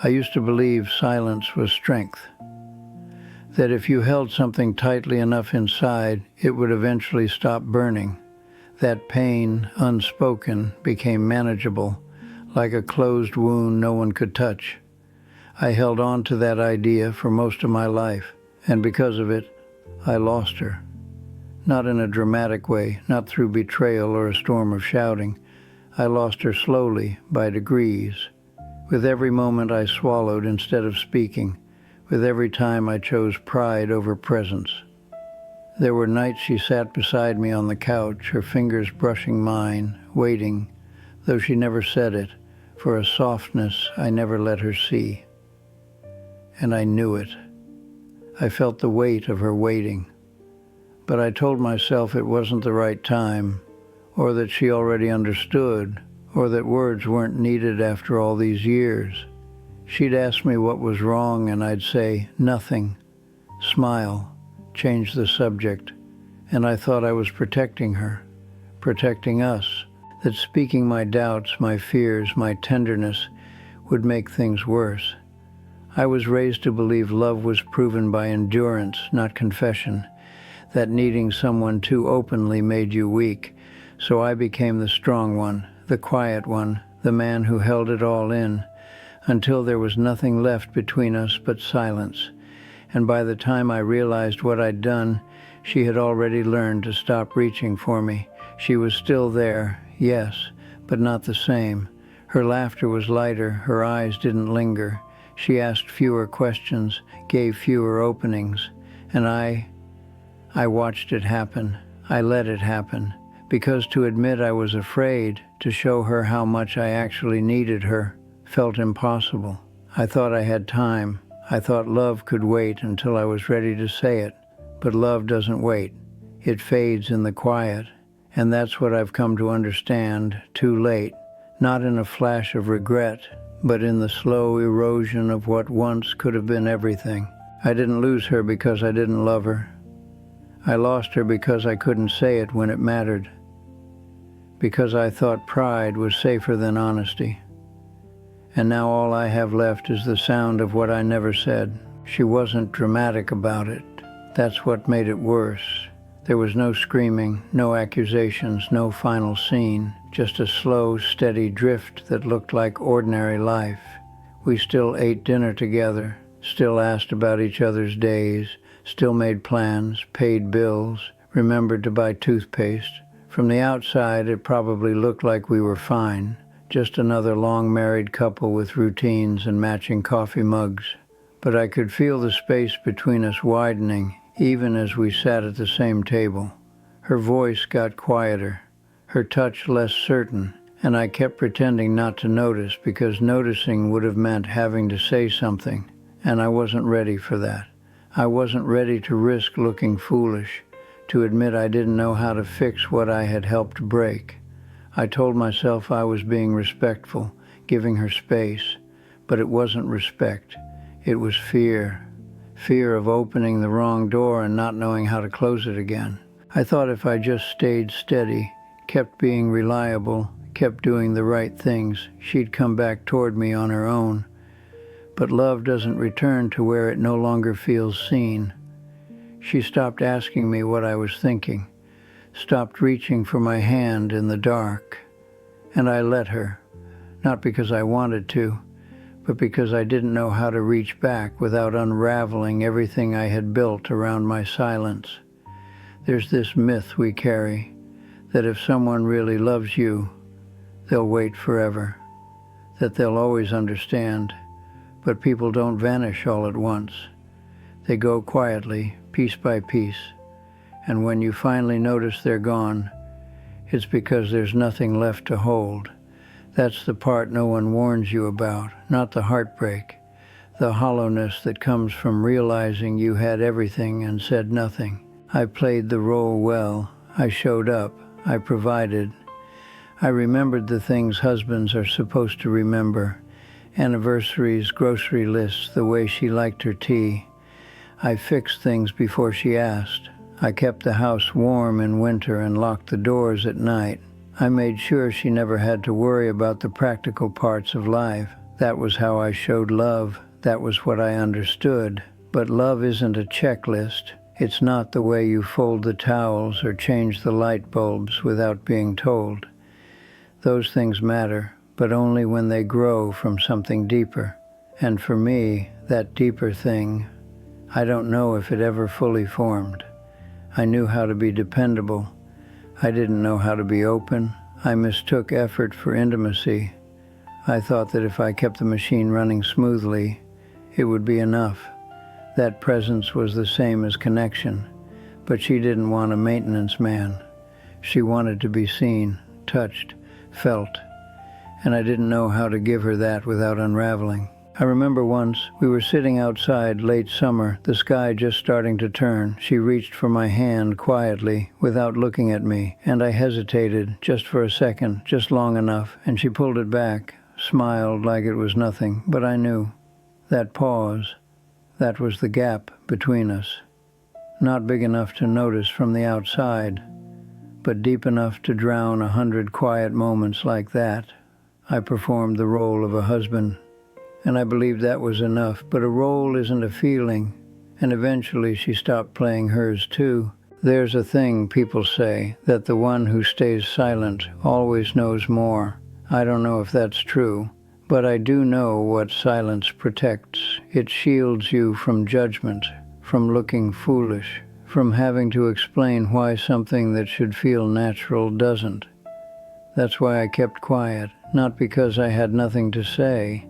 I used to believe silence was strength, that if you held something tightly enough inside, it would eventually stop burning. That pain, unspoken, became manageable, like a closed wound no one could touch. I held on to that idea for most of my life, and because of it, I lost her. Not in a dramatic way, not through betrayal or a storm of shouting. I lost her slowly, by degrees. With every moment I swallowed instead of speaking, with every time I chose pride over presence. There were nights she sat beside me on the couch, her fingers brushing mine, waiting, though she never said it, for a softness I never let her see. And I knew it. I felt the weight of her waiting. But I told myself it wasn't the right time, or that she already understood, or that words weren't needed after all these years. She'd ask me what was wrong, and I'd say, nothing, smile, change the subject, and I thought I was protecting her, protecting us, that speaking my doubts, my fears, my tenderness would make things worse. I was raised to believe love was proven by endurance, not confession, that needing someone too openly made you weak, so I became the strong one, the quiet one, the man who held it all in, until there was nothing left between us but silence. And by the time I realized what I'd done, she had already learned to stop reaching for me. She was still there, yes, but not the same. Her laughter was lighter, her eyes didn't linger. She asked fewer questions, gave fewer openings, and I watched it happen. I let it happen, because to admit I was afraid, to show her how much I actually needed her, felt impossible. I thought I had time. I thought love could wait until I was ready to say it. But love doesn't wait. It fades in the quiet. And that's what I've come to understand, too late. Not in a flash of regret, but in the slow erosion of what once could have been everything. I didn't lose her because I didn't love her. I lost her because I couldn't say it when it mattered. Because I thought pride was safer than honesty. And now all I have left is the sound of what I never said. She wasn't dramatic about it. That's what made it worse. There was no screaming, no accusations, no final scene, just a slow, steady drift that looked like ordinary life. We still ate dinner together, still asked about each other's days, still made plans, paid bills, remembered to buy toothpaste. From the outside, it probably looked like we were fine. Just another long married couple with routines and matching coffee mugs. But I could feel the space between us widening, even as we sat at the same table. Her voice got quieter, her touch less certain, and I kept pretending not to notice because noticing would have meant having to say something, and I wasn't ready for that. I wasn't ready to risk looking foolish, to admit I didn't know how to fix what I had helped break. I told myself I was being respectful, giving her space, but it wasn't respect. It was fear. Fear of opening the wrong door and not knowing how to close it again. I thought if I just stayed steady, kept being reliable, kept doing the right things, she'd come back toward me on her own. But love doesn't return to where it no longer feels seen. She stopped asking me what I was thinking, stopped reaching for my hand in the dark, and I let her, not because I wanted to, but because I didn't know how to reach back without unraveling everything I had built around my silence. There's this myth we carry, that if someone really loves you, they'll wait forever, that they'll always understand, but people don't vanish all at once. They go quietly, piece by piece, and when you finally notice they're gone, it's because there's nothing left to hold. That's the part no one warns you about, not the heartbreak, the hollowness that comes from realizing you had everything and said nothing. I played the role well. I showed up. I provided. I remembered the things husbands are supposed to remember. Anniversaries, grocery lists, the way she liked her tea. I fixed things before she asked. I kept the house warm in winter and locked the doors at night. I made sure she never had to worry about the practical parts of life, That was how I showed love. That was what I understood. But love isn't a checklist. It's not the way you fold the towels or change the light bulbs without being told. Those things matter, but only when they grow from something deeper. And for me, that deeper thing, I don't know if it ever fully formed. I knew how to be dependable. I didn't know how to be open. I mistook effort for intimacy. I thought that if I kept the machine running smoothly, it would be enough. That presence was the same as connection, but she didn't want a maintenance man. She wanted to be seen, touched, felt, and I didn't know how to give her that without unraveling. I remember once, we were sitting outside late summer, the sky just starting to turn. She reached for my hand quietly, without looking at me, and I hesitated just for a second, just long enough, and she pulled it back, smiled like it was nothing, but I knew. That pause, that was the gap between us. Not big enough to notice from the outside, but deep enough to drown 100 quiet moments like that. I performed the role of a husband, and I believed that was enough, but a role isn't a feeling, and eventually she stopped playing hers too. There's a thing people say, that the one who stays silent always knows more. I don't know if that's true, but I do know what silence protects. It shields you from judgment, from looking foolish, from having to explain why something that should feel natural doesn't. That's why I kept quiet, not because I had nothing to say,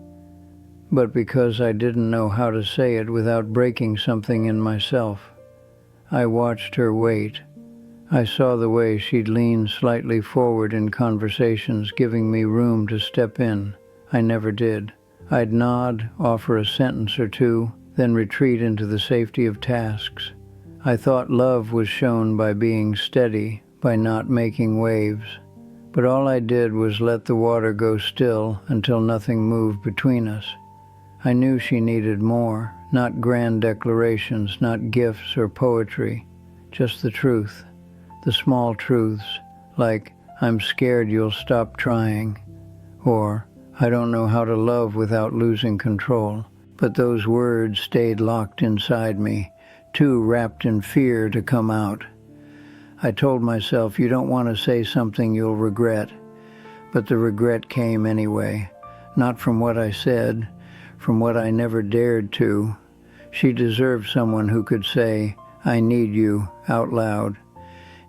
but because I didn't know how to say it without breaking something in myself. I watched her wait. I saw the way she'd lean slightly forward in conversations, giving me room to step in. I never did. I'd nod, offer a sentence or two, then retreat into the safety of tasks. I thought love was shown by being steady, by not making waves. But all I did was let the water go still until nothing moved between us. I knew she needed more, not grand declarations, not gifts or poetry, just the truth, the small truths, like, I'm scared you'll stop trying, or, I don't know how to love without losing control. But those words stayed locked inside me, too wrapped in fear to come out. I told myself, you don't want to say something you'll regret, but the regret came anyway, not from what I said, from what I never dared to. She deserved someone who could say, I need you, out loud.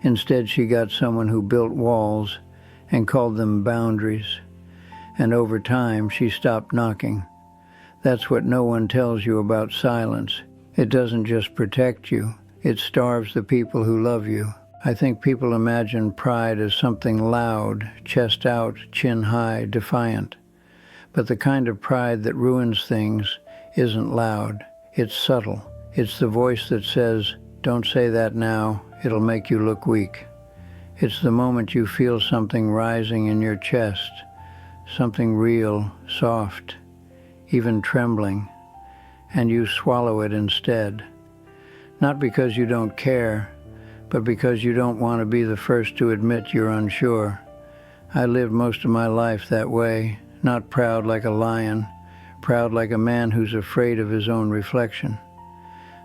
Instead, she got someone who built walls and called them boundaries. And over time, she stopped knocking. That's what no one tells you about silence. It doesn't just protect you, it starves the people who love you. I think people imagine pride as something loud, chest out, chin high, defiant. But the kind of pride that ruins things isn't loud. It's subtle. It's the voice that says, don't say that now, it'll make you look weak. It's the moment you feel something rising in your chest, something real, soft, even trembling, and you swallow it instead. Not because you don't care, but because you don't want to be the first to admit you're unsure. I lived most of my life that way, not proud like a lion, proud like a man who's afraid of his own reflection.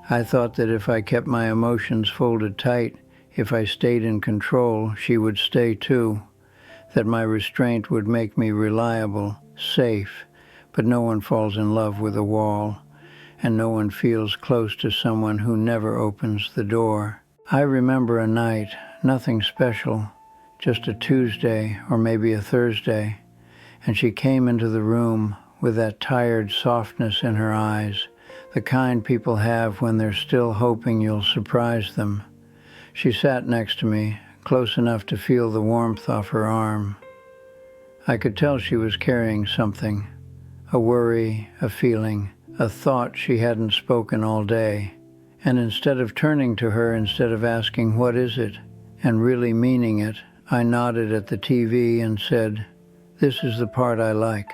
I thought that if I kept my emotions folded tight, if I stayed in control, she would stay too, that my restraint would make me reliable, safe, but no one falls in love with a wall, and no one feels close to someone who never opens the door. I remember a night, nothing special, just a Tuesday or maybe a Thursday, and she came into the room with that tired softness in her eyes, the kind people have when they're still hoping you'll surprise them. She sat next to me, close enough to feel the warmth off her arm. I could tell she was carrying something, a worry, a feeling, a thought she hadn't spoken all day. And instead of turning to her, instead of asking, what is it, and really meaning it, I nodded at the TV and said, this is the part I like.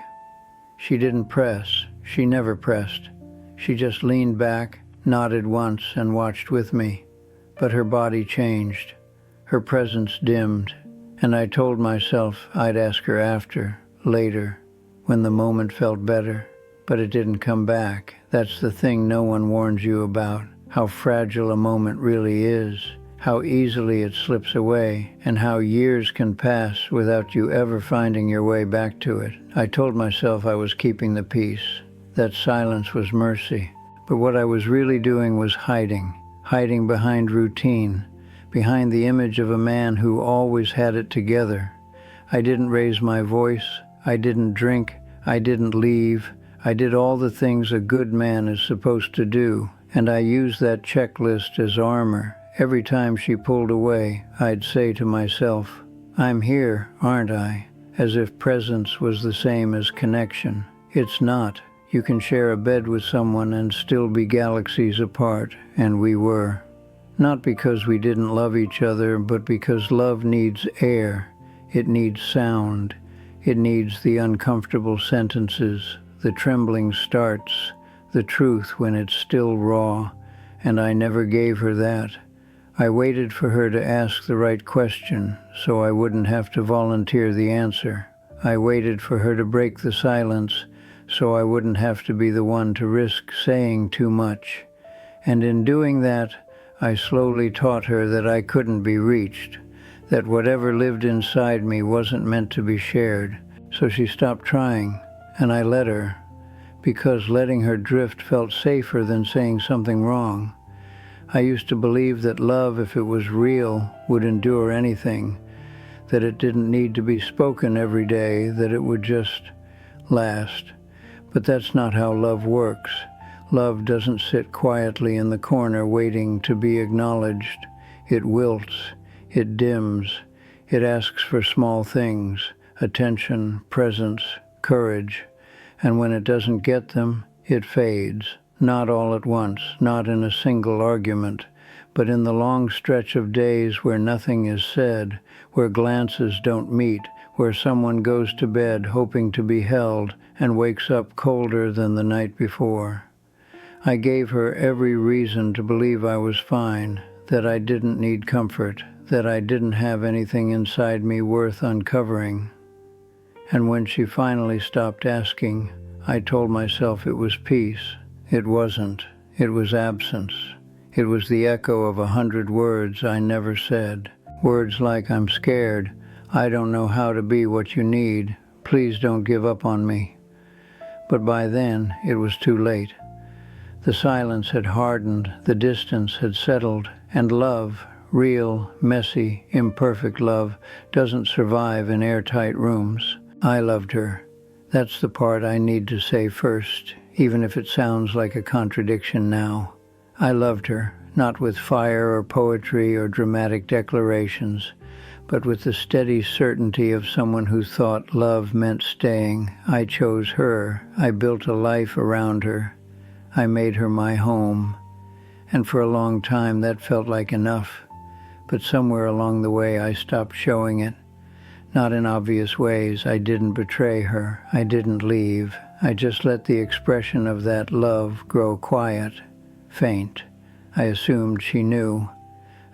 She didn't press. She never pressed. She just leaned back, nodded once, and watched with me. But her body changed. Her presence dimmed. And I told myself I'd ask her after, later. when the moment felt better, but it didn't come back. That's the thing no one warns you about, how fragile a moment really is, how easily it slips away, and how years can pass without you ever finding your way back to it. I told myself I was keeping the peace, that silence was mercy, but what I was really doing was hiding behind routine, behind the image of a man who always had it together. I didn't raise my voice, I didn't drink, I didn't leave. I did all the things a good man is supposed to do, and I used that checklist as armor. Every time she pulled away, I'd say to myself, "I'm here, aren't I?" As if presence was the same as connection. It's not. You can share a bed with someone and still be galaxies apart, and we were. Not because we didn't love each other, but because love needs air. It needs sound. It needs the uncomfortable sentences, the trembling starts, the truth when it's still raw, and I never gave her that. I waited for her to ask the right question, so I wouldn't have to volunteer the answer. I waited for her to break the silence, so I wouldn't have to be the one to risk saying too much. And in doing that, I slowly taught her that I couldn't be reached, that whatever lived inside me wasn't meant to be shared. So she stopped trying, and I let her, because letting her drift felt safer than saying something wrong. I used to believe that love, if it was real, would endure anything, that it didn't need to be spoken every day, that it would just last. But that's not how love works. Love doesn't sit quietly in the corner waiting to be acknowledged. It wilts, it dims, it asks for small things, attention, presence, courage, and when it doesn't get them, it fades. Not all at once, not in a single argument, but in the long stretch of days where nothing is said, where glances don't meet, where someone goes to bed hoping to be held and wakes up colder than the night before. I gave her every reason to believe I was fine, that I didn't need comfort, that I didn't have anything inside me worth uncovering. And when she finally stopped asking, I told myself it was peace. It wasn't. It was absence. It was the echo of 100 words I never said. Words like, "I'm scared. I don't know how to be what you need. Please don't give up on me." But by then, it was too late. The silence had hardened, the distance had settled, and love, real, messy, imperfect love, doesn't survive in airtight rooms. I loved her. That's the part I need to say first, even if it sounds like a contradiction now. I loved her, not with fire or poetry or dramatic declarations, but with the steady certainty of someone who thought love meant staying. I chose her. I built a life around her. I made her my home. And for a long time that felt like enough. But somewhere along the way I stopped showing it. Not in obvious ways. I didn't betray her. I didn't leave. I just let the expression of that love grow quiet, faint. I assumed she knew,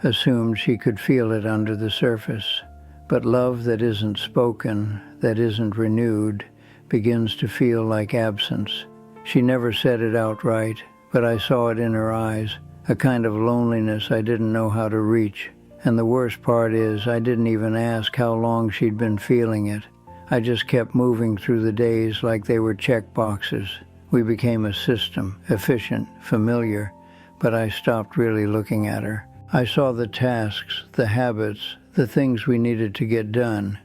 assumed she could feel it under the surface. But love that isn't spoken, that isn't renewed, begins to feel like absence. She never said it outright, but I saw it in her eyes, a kind of loneliness I didn't know how to reach. And the worst part is, I didn't even ask how long she'd been feeling it. I just kept moving through the days like they were check boxes. We became a system, efficient, familiar, but I stopped really looking at her. I saw the tasks, the habits, the things we needed to get done,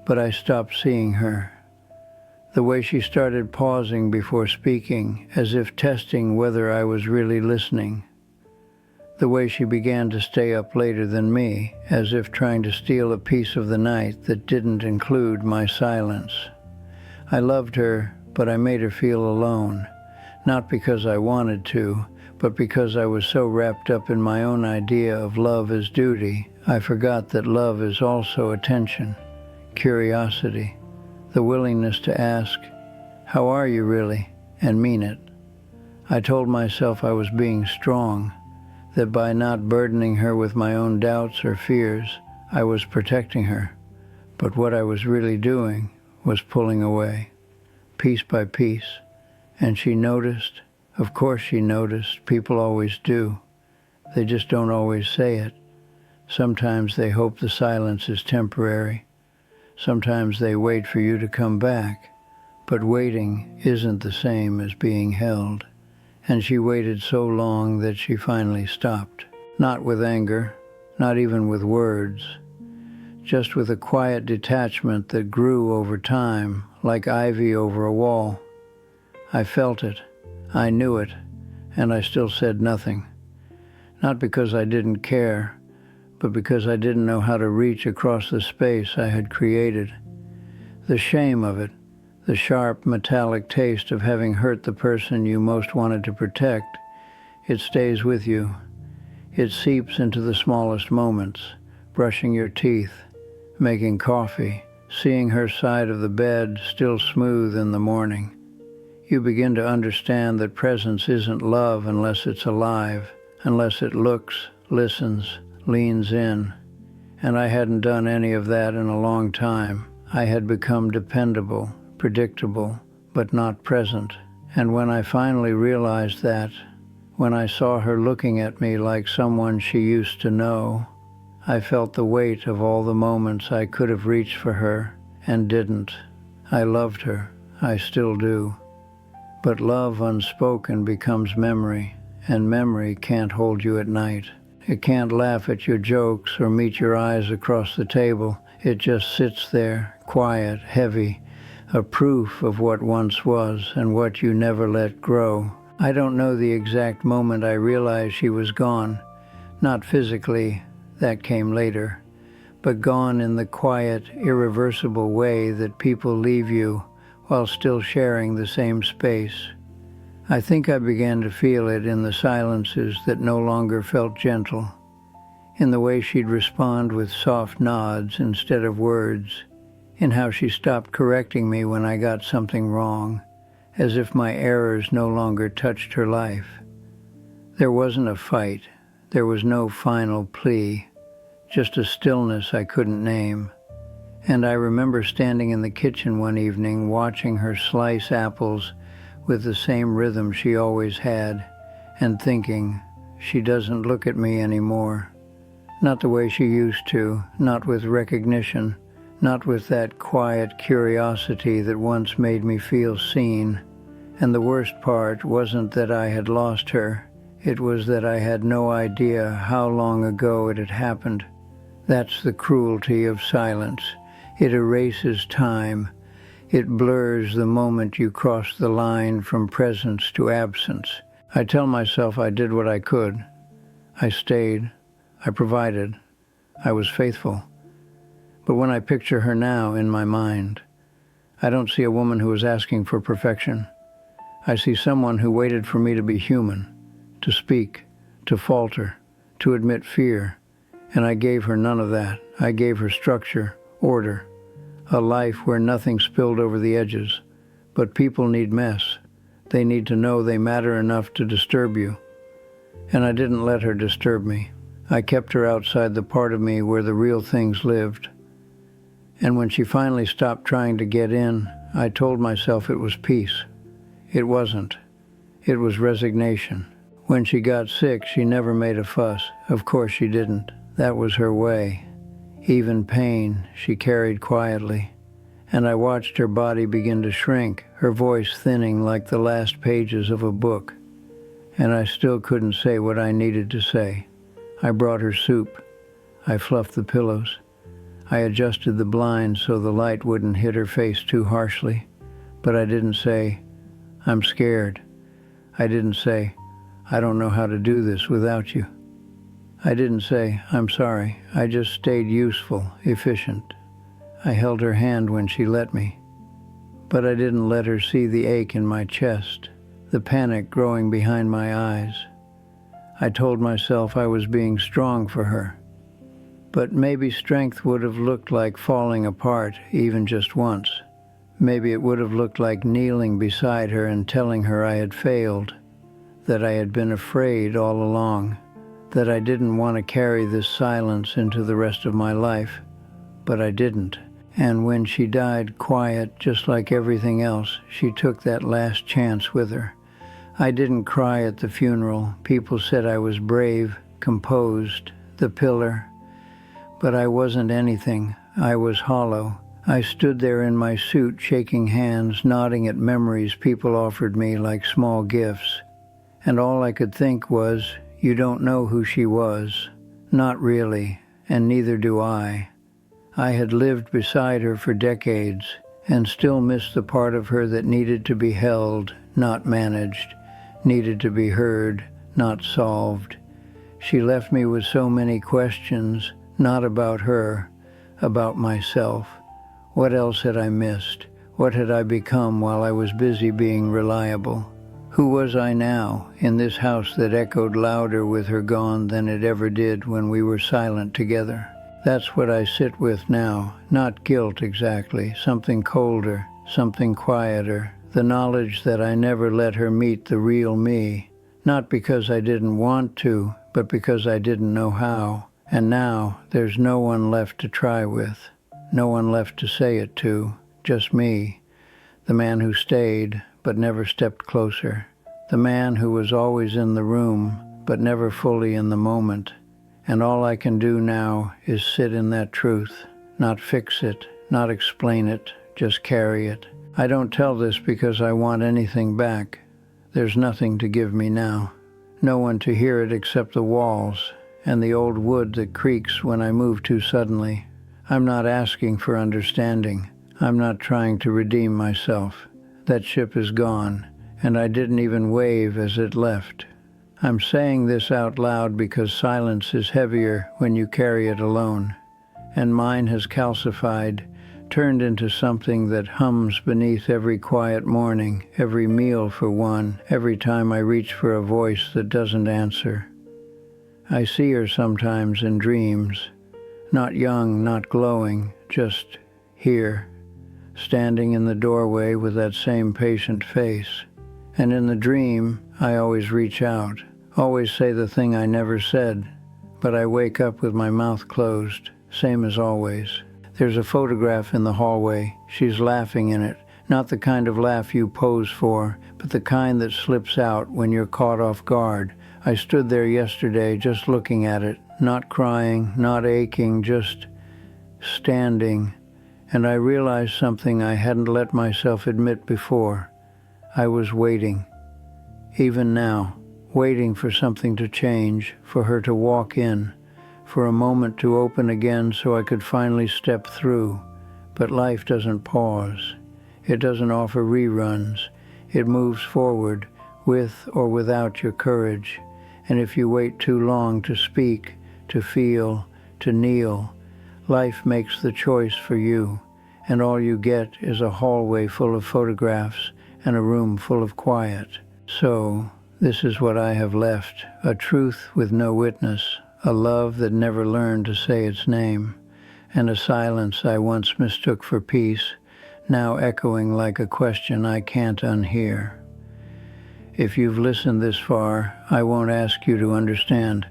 but I stopped seeing her. The way she started pausing before speaking, as if testing whether I was really listening. The way she began to stay up later than me, as if trying to steal a piece of the night that didn't include my silence. I loved her, but I made her feel alone, not because I wanted to, but because I was so wrapped up in my own idea of love as duty, I forgot that love is also attention, curiosity, the willingness to ask, "How are you really?" and mean it. I told myself I was being strong, that by not burdening her with my own doubts or fears, I was protecting her. But what I was really doing was pulling away. piece by piece. And she noticed. Of course she noticed. People always do. They just don't always say it. Sometimes they hope the silence is temporary. Sometimes they wait for you to come back. But waiting isn't the same as being held. And she waited so long that she finally stopped. Not with anger, not even with words, just with a quiet detachment that grew over time, like ivy over a wall. I felt it, I knew it, and I still said nothing. Not because I didn't care, but because I didn't know how to reach across the space I had created. The shame of it, the sharp, metallic taste of having hurt the person you most wanted to protect, it stays with you. It seeps into the smallest moments, brushing your teeth, making coffee, seeing her side of the bed still smooth in the morning. You begin to understand that presence isn't love unless it's alive, unless it looks, listens, leans in. And I hadn't done any of that in a long time. I had become dependable, predictable, but not present. And when I finally realized that, when I saw her looking at me like someone she used to know, I felt the weight of all the moments I could have reached for her and didn't. I loved her. I still do. But love unspoken becomes memory, and memory can't hold you at night. It can't laugh at your jokes or meet your eyes across the table. It just sits there, quiet, heavy, a proof of what once was and what you never let grow. I don't know the exact moment I realized she was gone. Not physically, that came later, but gone in the quiet, irreversible way that people leave you while still sharing the same space. I think I began to feel it in the silences that no longer felt gentle, in the way she'd respond with soft nods instead of words, in how she stopped correcting me when I got something wrong, as if my errors no longer touched her life. There wasn't a fight. There was no final plea, just a stillness I couldn't name. And I remember standing in the kitchen one evening watching her slice apples with the same rhythm she always had, and thinking, she doesn't look at me anymore. Not the way she used to, not with recognition, not with that quiet curiosity that once made me feel seen. And the worst part wasn't that I had lost her. It was that I had no idea how long ago it had happened. That's the cruelty of silence. It erases time. It blurs the moment you cross the line from presence to absence. I tell myself I did what I could. I stayed. I provided. I was faithful. But when I picture her now in my mind, I don't see a woman who is asking for perfection. I see someone who waited for me to be human, to speak, to falter, to admit fear. And I gave her none of that. I gave her structure, order, a life where nothing spilled over the edges. But people need mess. They need to know they matter enough to disturb you. And I didn't let her disturb me. I kept her outside the part of me where the real things lived. And when she finally stopped trying to get in, I told myself it was peace. It wasn't. It was resignation. When she got sick, she never made a fuss. Of course she didn't. That was her way. Even pain she carried quietly. And I watched her body begin to shrink, her voice thinning like the last pages of a book. And I still couldn't say what I needed to say. I brought her soup. I fluffed the pillows. I adjusted the blinds so the light wouldn't hit her face too harshly. But I didn't say, I'm scared. I didn't say, I don't know how to do this without you. I didn't say, I'm sorry. I just stayed useful, efficient. I held her hand when she let me. But I didn't let her see the ache in my chest, the panic growing behind my eyes. I told myself I was being strong for her. But maybe strength would have looked like falling apart even just once. Maybe it would have looked like kneeling beside her and telling her I had failed, that I had been afraid all along, that I didn't want to carry this silence into the rest of my life. But I didn't. And when she died quiet, just like everything else, she took that last chance with her. I didn't cry at the funeral. People said I was brave, composed, the pillar. But I wasn't anything. I was hollow. I stood there in my suit, shaking hands, nodding at memories people offered me like small gifts. And all I could think was, you don't know who she was. Not really, and neither do I. I had lived beside her for decades, and still missed the part of her that needed to be held, not managed, needed to be heard, not solved. She left me with so many questions, not about her, about myself. What else had I missed? What had I become while I was busy being reliable? Who was I now, in this house that echoed louder with her gone than it ever did when we were silent together? That's what I sit with now, not guilt exactly, something colder, something quieter, the knowledge that I never let her meet the real me, not because I didn't want to, but because I didn't know how. And now there's no one left to try with, no one left to say it to, just me, the man who stayed but never stepped closer, the man who was always in the room but never fully in the moment. And all I can do now is sit in that truth, not fix it, not explain it, just carry it. I don't tell this because I want anything back. There's nothing to give me now. No one to hear it except the walls and the old wood that creaks when I move too suddenly. I'm not asking for understanding. I'm not trying to redeem myself. That ship is gone, and I didn't even wave as it left. I'm saying this out loud because silence is heavier when you carry it alone, and mine has calcified, turned into something that hums beneath every quiet morning, every meal for one, every time I reach for a voice that doesn't answer. I see her sometimes in dreams, not young, not glowing, just here, standing in the doorway with that same patient face. And in the dream, I always reach out, always say the thing I never said, but I wake up with my mouth closed, same as always. There's a photograph in the hallway. She's laughing in it, not the kind of laugh you pose for, but the kind that slips out when you're caught off guard. I stood there yesterday just looking at it, not crying, not aching, just standing, and I realized something I hadn't let myself admit before. I was waiting, even now, waiting for something to change, for her to walk in, for a moment to open again so I could finally step through. But life doesn't pause. It doesn't offer reruns. It moves forward, with or without your courage. And if you wait too long to speak, to feel, to kneel, life makes the choice for you, and all you get is a hallway full of photographs and a room full of quiet. So, this is what I have left, a truth with no witness, a love that never learned to say its name, and a silence I once mistook for peace, now echoing like a question I can't unhear. If you've listened this far, I won't ask you to understand.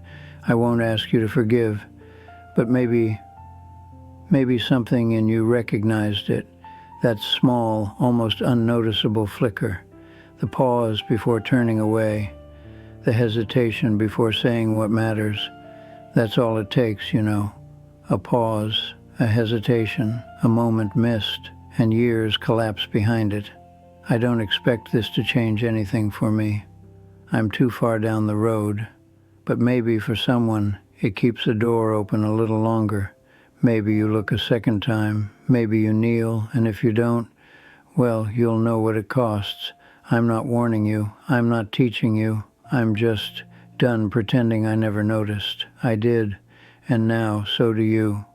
I won't ask you to forgive. But maybe something in you recognized it, that small, almost unnoticeable flicker, the pause before turning away, the hesitation before saying what matters. That's all it takes, you know. A pause, a hesitation, a moment missed, and years collapse behind it. I don't expect this to change anything for me. I'm too far down the road. But maybe for someone, it keeps the door open a little longer. Maybe you look a second time. Maybe you kneel, and if you don't, well, you'll know what it costs. I'm not warning you. I'm not teaching you. I'm just done pretending I never noticed. I did, and now so do you.